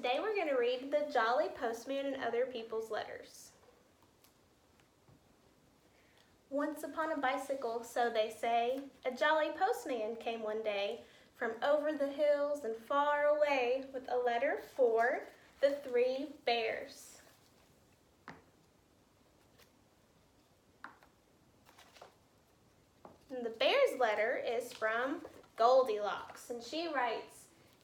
Today we're going to read The Jolly Postman and Other People's Letters. Once upon a bicycle, so they say, a jolly postman came one day from over the hills and far away with a letter for the 3 bears. And the bear's letter is from Goldilocks, and she writes,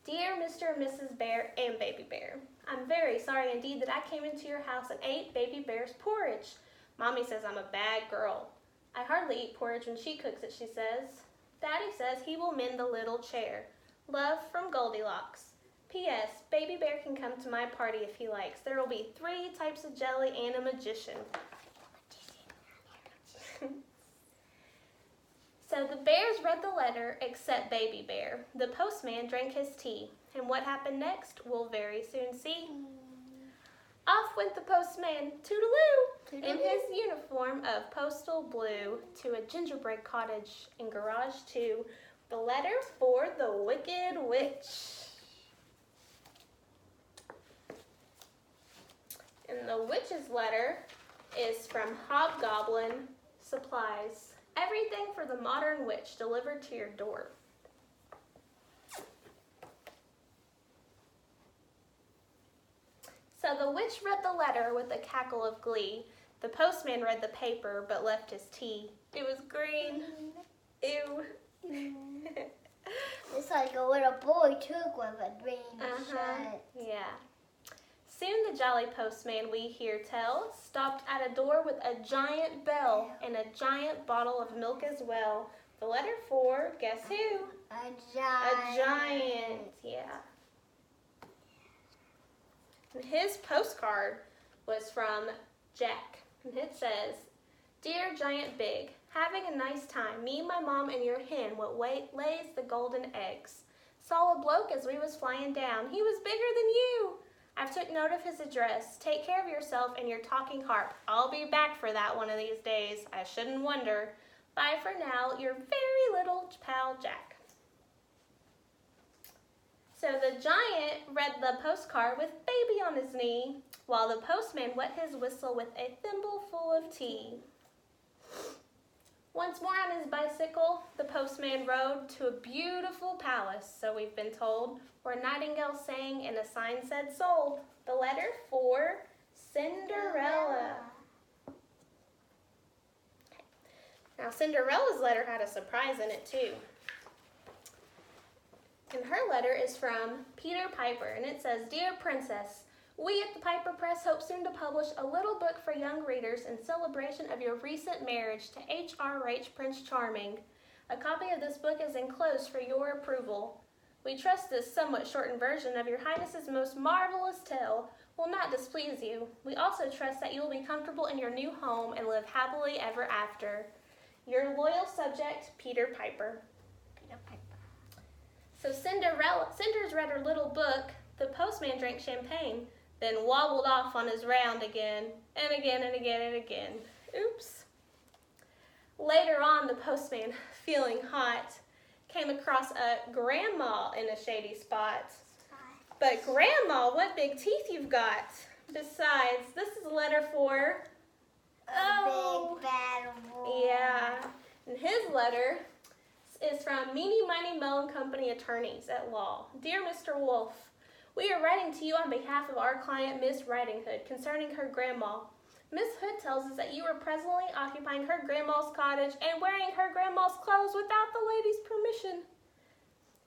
Dear Mr. and Mrs. Bear and Baby Bear, I'm very sorry indeed that I came into your house and ate Baby Bear's porridge. Mommy says I'm a bad girl. I hardly eat porridge when she cooks it, she says. Daddy says he will mend the little chair. Love from Goldilocks. P.S. Baby Bear can come to my party if he likes. There will be 3 types of jelly and a magician. So the bears read the letter except Baby Bear. The postman drank his tea. And what happened next, we'll very soon see. Off went the postman, toodaloo, in his uniform of postal blue, to a gingerbread cottage in Garage 2, the letter for the Wicked Witch. And the witch's letter is from Hobgoblin Supplies. Everything for the modern witch delivered to your door. So the witch read the letter with a cackle of glee. The postman read the paper but left his tea. It was green. Ew. It's like a little boy took with a green shirt. Yeah. Soon the jolly postman, we hear tell, stopped at a door with a giant bell and a giant bottle of milk as well. The letter for, guess who? A giant. A giant, yeah. And his postcard was from Jack. And it says, Dear Giant Big, having a nice time. Me, my mom, and your hen what lays the golden eggs. Saw a bloke as we was flying down. He was bigger than you. I've took note of his address. Take care of yourself and your talking harp. I'll be back for that one of these days. I shouldn't wonder. Bye for now, your very little pal Jack. So the giant read the postcard with baby on his knee, while the postman wet his whistle with a thimble full of tea. Once more on his bicycle, the postman rode to a beautiful palace, so we've been told, where nightingales sang and a sign said sold. The letter for Cinderella. Now Cinderella's letter had a surprise in it too. And her letter is from Peter Piper, and it says, Dear Princess, we at the Piper Press hope soon to publish a little book for young readers in celebration of your recent marriage to H.R.H. Prince Charming. A copy of this book is enclosed for your approval. We trust this somewhat shortened version of your Highness's most marvelous tale will not displease you. We also trust that you will be comfortable in your new home and live happily ever after. Your loyal subject, Peter Piper. Peter Piper. So Cinder's read her little book. The postman drank champagne, then wobbled off on his round again, and again, and again, and again. Oops. Later on, the postman, feeling hot, came across a grandma in a shady spot. But Grandma, what big teeth you've got. Besides, this is a letter for... Big bad wolf. Yeah. And his letter is from Meeny Miny Mo and Company Attorneys at Law. Dear Mr. Wolf, we are writing to you on behalf of our client, Miss Riding Hood, concerning her grandma. Miss Hood tells us that you are presently occupying her grandma's cottage and wearing her grandma's clothes without the lady's permission.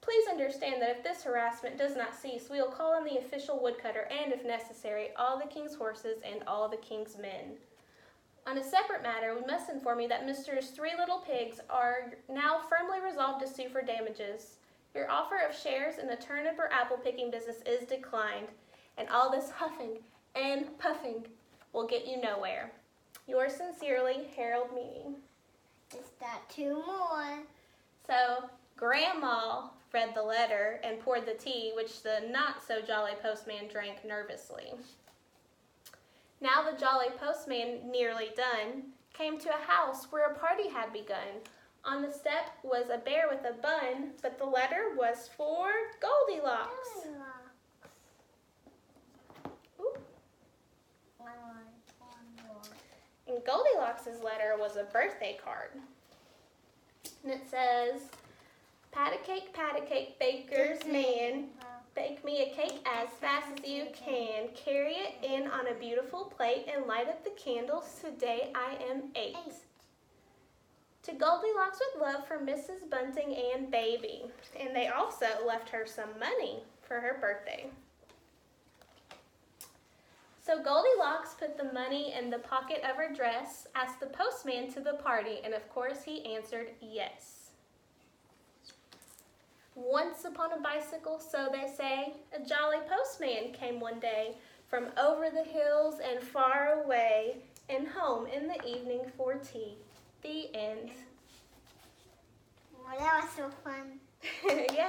Please understand that if this harassment does not cease, we will call in the official woodcutter and, if necessary, all the king's horses and all the king's men. On a separate matter, we must inform you that Mr.'s 3 little pigs are now firmly resolved to sue for damages. Your offer of shares in the turnip or apple picking business is declined, and all this huffing and puffing will get you nowhere. Yours sincerely, Harold Meany. It's got 2 more. So Grandma read the letter and poured the tea, which the not-so-jolly postman drank nervously. Now the jolly postman, nearly done, came to a house where a party had begun. On the step was a bear with a bun, but the letter was for Goldilocks. Goldilocks' letter was a birthday card. And it says, pat a cake, baker's man. Bake me a cake as fast as you can. Carry it in on a beautiful plate and light up the candles. Today I am 8. To Goldilocks with love from Mrs. Bunting and Baby. And they also left her some money for her birthday. So Goldilocks put the money in the pocket of her dress, asked the postman to the party, and of course he answered yes. Once upon a bicycle, so they say, a jolly postman came one day from over the hills and far away, and home in the evening for tea. The end. Well, that was so fun. Yeah.